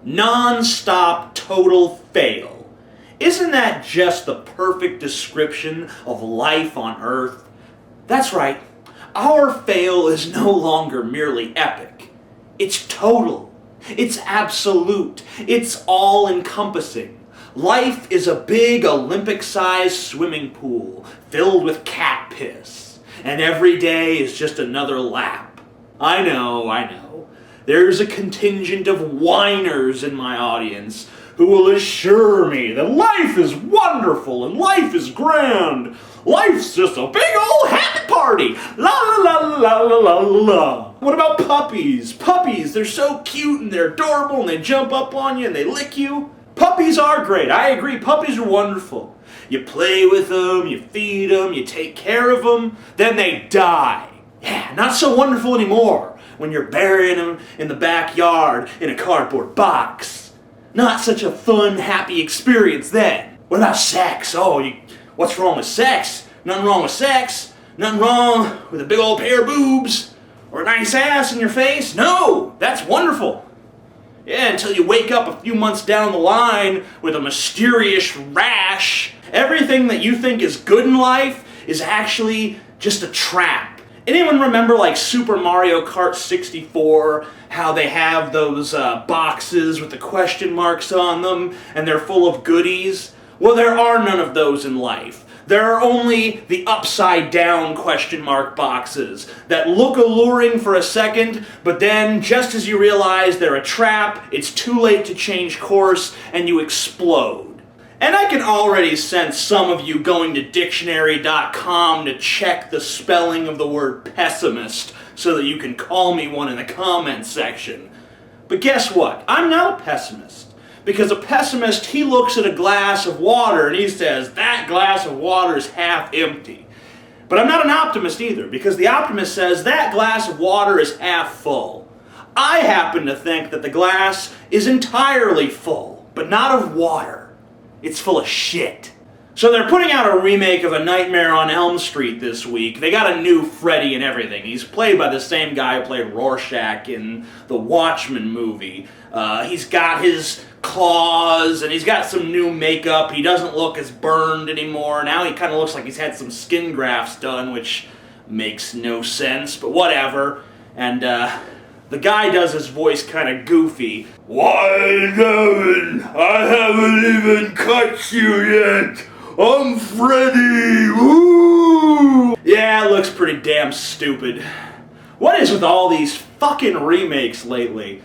Non-stop total fail. Isn't that just the perfect description of life on Earth? That's right. Our fail is no longer merely epic. It's total. It's absolute. It's all-encompassing. Life is a big Olympic-sized swimming pool filled with cat piss. And every day is just another lap. I know. There's a contingent of whiners in my audience who will assure me that life is wonderful and life is grand. Life's just a big old happy party. La la la la la la la. What about puppies? Puppies, they're so cute and they're adorable and they jump up on you and they lick you. Puppies are great. I agree. Puppies are wonderful. You play with them, you feed them, you take care of them, then they die. Yeah, not so wonderful anymore when you're burying them in the backyard in a cardboard box. Not such a fun, happy experience then. What about sex? What's wrong with sex? Nothing wrong with sex. Nothing wrong with a big old pair of boobs or a nice ass in your face. No, that's wonderful. Yeah, until you wake up a few months down the line with a mysterious rash. Everything that you think is good in life is actually just a trap. Anyone remember like Super Mario Kart 64, how they have those boxes with the question marks on them and they're full of goodies? Well, there are none of those in life. There are only the upside down question mark boxes that look alluring for a second, but then just as you realize they're a trap, it's too late to change course and you explode. And I can already sense some of you going to dictionary.com to check the spelling of the word pessimist so that you can call me one in the comments section. But guess what? I'm not a pessimist. Because a pessimist, he looks at a glass of water and he says, that glass of water is half empty. But I'm not an optimist either, because the optimist says, that glass of water is half full. I happen to think that the glass is entirely full, but not of water. It's full of shit. So they're putting out a remake of A Nightmare on Elm Street this week. They got a new Freddy and everything. He's played by the same guy who played Rorschach in the Watchmen movie. He's got his claws and he's got some new makeup. He doesn't look as burned anymore. Now he kind of looks like he's had some skin grafts done, which makes no sense, but whatever. And the guy does his voice kind of goofy. Why, Devin, I haven't even cut you yet. I'm Freddy. Woo! Yeah, it looks pretty damn stupid. What is with all these fucking remakes lately?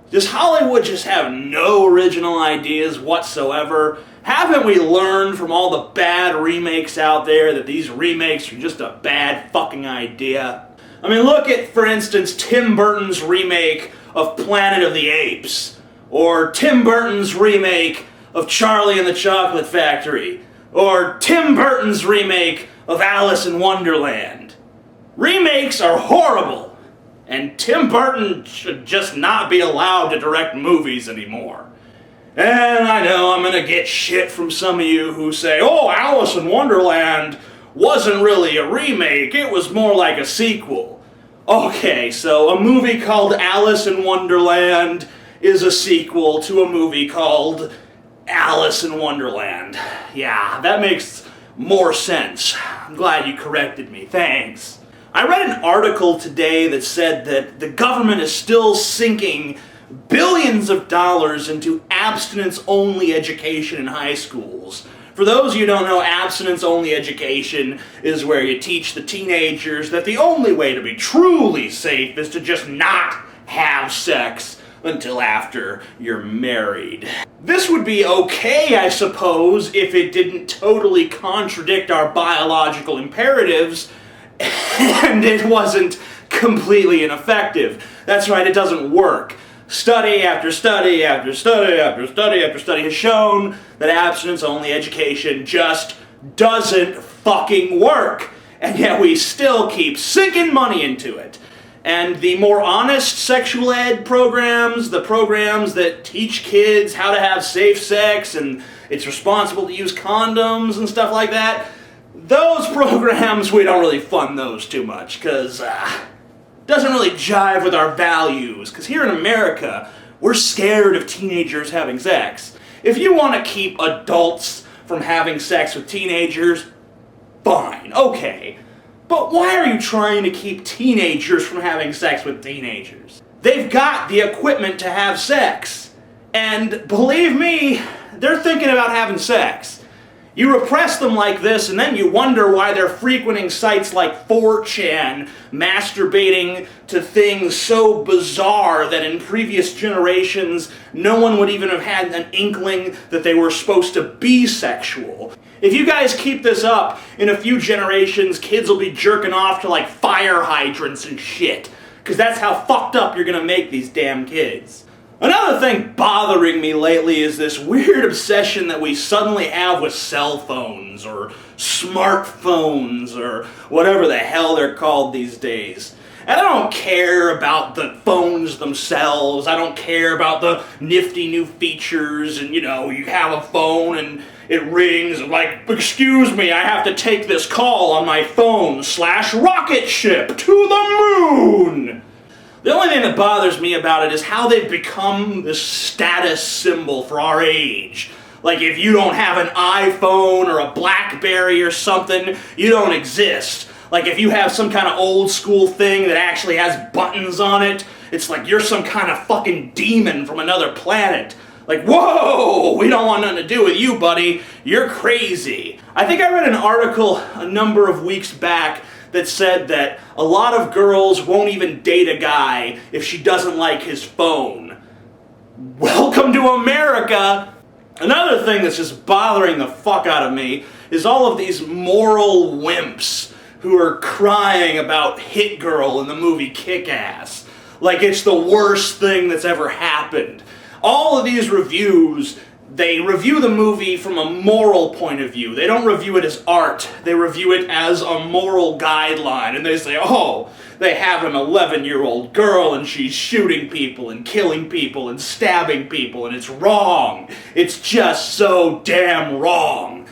Does Hollywood just have no original ideas whatsoever? Haven't we learned from all the bad remakes out there that these remakes are just a bad fucking idea? I mean, look at, for instance, Tim Burton's remake of Planet of the Apes, or Tim Burton's remake of Charlie and the Chocolate Factory, or Tim Burton's remake of Alice in Wonderland. Remakes are horrible, and Tim Burton should just not be allowed to direct movies anymore. And I know I'm gonna get shit from some of you who say, oh, Alice in Wonderland wasn't really a remake, it was more like a sequel. Okay, so a movie called Alice in Wonderland is a sequel to a movie called Alice in Wonderland. Yeah, that makes more sense. I'm glad you corrected me, thanks. I read an article today that said that the government is still sinking billions of dollars into abstinence-only education in high schools. For those of you who don't know, abstinence-only education is where you teach the teenagers that the only way to be truly safe is to just not have sex until after you're married. This would be okay, I suppose, if it didn't totally contradict our biological imperatives, and it wasn't completely ineffective. That's right, it doesn't work. Study after study after study after study after study has shown that abstinence-only education just doesn't fucking work. And yet we still keep sinking money into it. And the more honest sexual ed programs, the programs that teach kids how to have safe sex and it's responsible to use condoms and stuff like that, those programs, we don't really fund those too much because doesn't really jive with our values. Because here in America, We're scared of teenagers having sex. If you want to keep adults from having sex with teenagers, fine, okay. But why are you trying to keep teenagers from having sex with teenagers? They've got the equipment to have sex. And believe me, they're thinking about having sex. You repress them like this, and then you wonder why they're frequenting sites like 4chan, masturbating to things so bizarre that in previous generations, no one would even have had an inkling that they were supposed to be sexual. If you guys keep this up, in a few generations, kids will be jerking off to like fire hydrants and shit. Because that's how fucked up you're gonna make these damn kids. Another thing bothering me lately is this weird obsession that we suddenly have with cell phones or smartphones or whatever the hell they're called these days. And I don't care about the phones themselves. I don't care about the nifty new features and, you have a phone and it rings and like, excuse me, I have to take this call on my phone / rocket ship to the moon. The only thing that bothers me about it is how they've become this status symbol for our age. Like if you don't have an iPhone or a BlackBerry or something, you don't exist. Like if you have some kind of old school thing that actually has buttons on it, it's like you're some kind of fucking demon from another planet. Like, whoa, we don't want nothing to do with you, buddy. You're crazy. I think I read an article a number of weeks back that said that a lot of girls won't even date a guy if she doesn't like his phone. Welcome to America! Another thing that's just bothering the fuck out of me is all of these moral wimps who are crying about Hit Girl in the movie Kick-Ass. Like it's the worst thing that's ever happened. All of these reviews, they review the movie from a moral point of view. They don't review it as art. They review it as a moral guideline. And they say, oh, they have an 11-year-old girl and she's shooting people and killing people and stabbing people and it's wrong. It's just so damn wrong.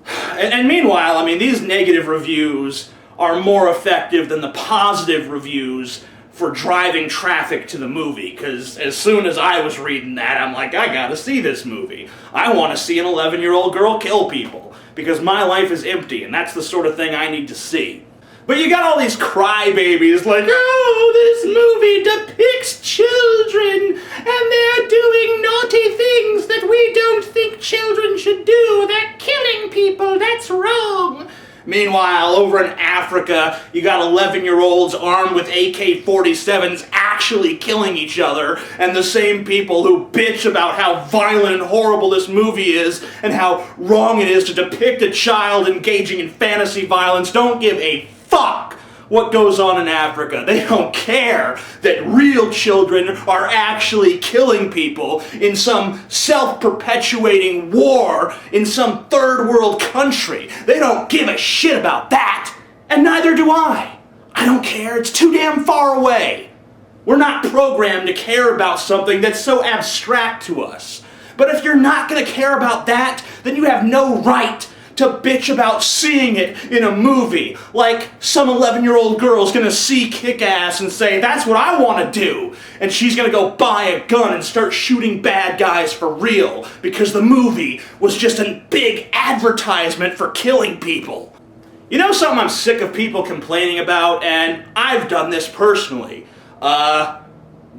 And meanwhile, I mean, these negative reviews are more effective than the positive reviews for driving traffic to the movie, because as soon as I was reading that, I'm like, I gotta see this movie. I want to see an 11-year-old girl kill people, because my life is empty, and that's the sort of thing I need to see. But you got all these crybabies like, oh, this movie depicts children, and they're doing naughty things that we don't think children should do. They're killing people, that's wrong. Meanwhile, over in Africa, you got 11-year-olds armed with AK-47s actually killing each other, and the same people who bitch about how violent and horrible this movie is, and how wrong it is to depict a child engaging in fantasy violence don't give a fuck what goes on in Africa. They don't care that real children are actually killing people in some self-perpetuating war in some third world country. They don't give a shit about that, and neither do I. I don't care, it's too damn far away. We're not programmed to care about something that's so abstract to us. But if you're not going to care about that, then you have no right to bitch about seeing it in a movie. Like some 11-year-old girl's gonna see Kick-Ass and say, that's what I want to do. And she's gonna go buy a gun and start shooting bad guys for real because the movie was just a big advertisement for killing people. You know something I'm sick of people complaining about, and I've done this personally? The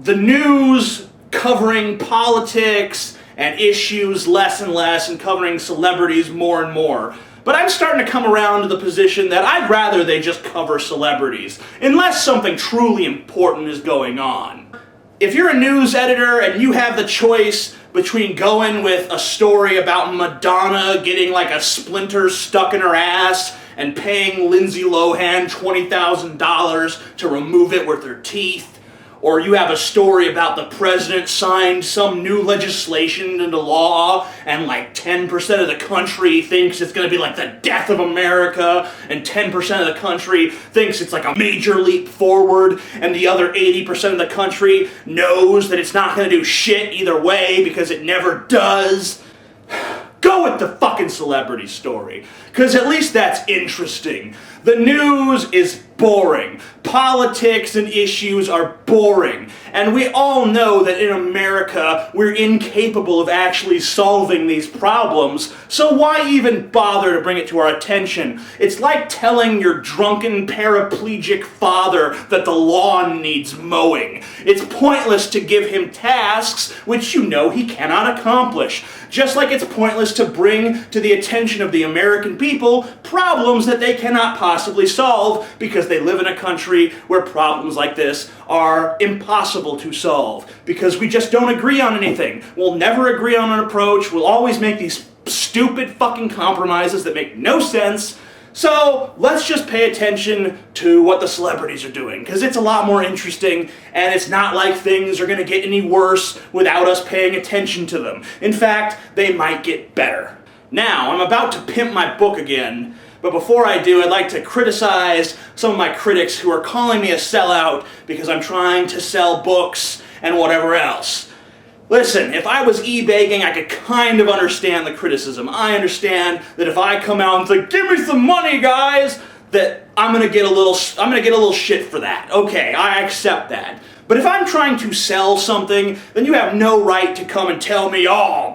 news covering politics and issues less and less, and covering celebrities more and more. But I'm starting to come around to the position that I'd rather they just cover celebrities, unless something truly important is going on. If you're a news editor and you have the choice between going with a story about Madonna getting like a splinter stuck in her ass and paying Lindsay Lohan $20,000 to remove it with her teeth, or you have a story about the president signed some new legislation into law and like 10% of the country thinks it's going to be like the death of America, and 10% of the country thinks it's like a major leap forward, and the other 80% of the country knows that it's not going to do shit either way because it never does. Go with the fucking celebrity story, because at least that's interesting. The news is boring. Politics and issues are boring. And we all know that in America, we're incapable of actually solving these problems, so why even bother to bring it to our attention? It's like telling your drunken paraplegic father that the lawn needs mowing. It's pointless to give him tasks which you know he cannot accomplish. Just like it's pointless to bring to the attention of the American people problems that they cannot possibly solve because they live in a country where problems like this are impossible to solve because we just don't agree on anything. We'll never agree on an approach. We'll always make these stupid fucking compromises that make no sense. So let's just pay attention to what the celebrities are doing, because it's a lot more interesting, and it's not like things are going to get any worse without us paying attention to them. In fact, they might get better. Now, I'm about to pimp my book again, but before I do, I'd like to criticize some of my critics who are calling me a sellout because I'm trying to sell books and whatever else. Listen, if I was e-begging, I could kind of understand the criticism. I understand that if I come out and say, "Give me some money, guys," that I'm gonna get a little shit for that. Okay, I accept that. But if I'm trying to sell something, then you have no right to come and tell me, "Oh,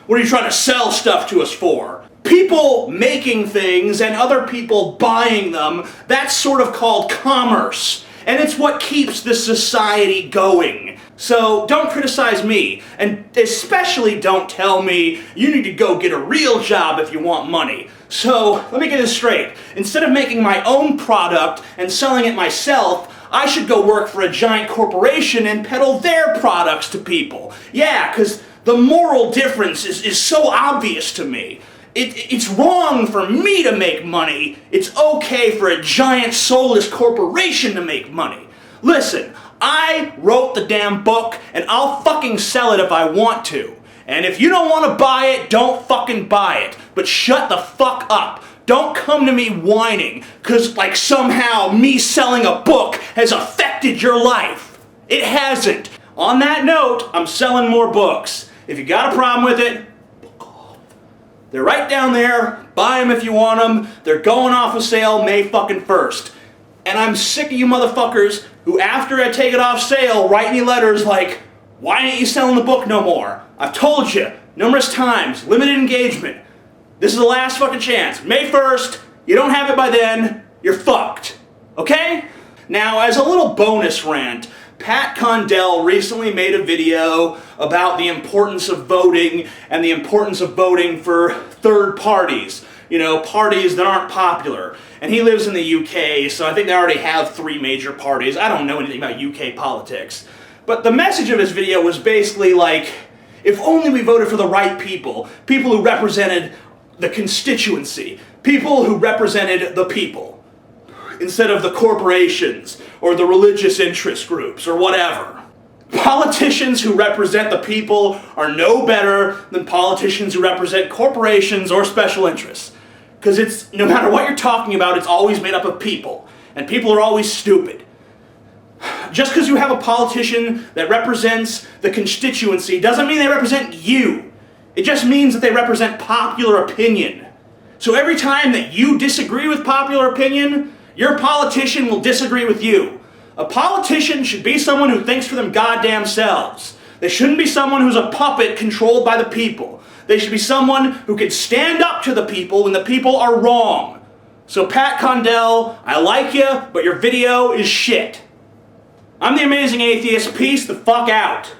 what are you trying to sell stuff to us for?" People making things and other people buying them, that's sort of called commerce. And it's what keeps this society going. So don't criticize me, and especially don't tell me you need to go get a real job if you want money. So let me get this straight. Instead of making my own product and selling it myself, I should go work for a giant corporation and peddle their products to people. Yeah, because the moral difference is so obvious to me. It's wrong for me to make money. It's okay for a giant soulless corporation to make money. Listen, I wrote the damn book, and I'll fucking sell it if I want to. And if you don't want to buy it, don't fucking buy it. But shut the fuck up. Don't come to me whining, because like somehow me selling a book has affected your life. It hasn't. On that note, I'm selling more books. If you got a problem with it, they're right down there. Buy them if you want them. They're going off of sale May fucking 1st. And I'm sick of you motherfuckers who, after I take it off sale, write me letters like, "Why ain't you selling the book no more? I've told you numerous times, limited engagement. This is the last fucking chance. May 1st, you don't have it by then, you're fucked." Okay? Now, as a little bonus rant, Pat Condell recently made a video about the importance of voting and the importance of voting for third parties. You know, parties that aren't popular. And he lives in the UK, so I think they already have 3 major parties. I don't know anything about UK politics. But the message of his video was basically like, if only we voted for the right people. People who represented the constituency. People who represented the people. Instead of the corporations or the religious interest groups or whatever. Politicians who represent the people are no better than politicians who represent corporations or special interests. Because it's, no matter what you're talking about, it's always made up of people. And people are always stupid. Just because you have a politician that represents the constituency doesn't mean they represent you. It just means that they represent popular opinion. So every time that you disagree with popular opinion, your politician will disagree with you. A politician should be someone who thinks for them goddamn selves. They shouldn't be someone who's a puppet controlled by the people. They should be someone who can stand up to the people when the people are wrong. So Pat Condell, I like you, but your video is shit. I'm the Amazing Atheist. Peace the fuck out.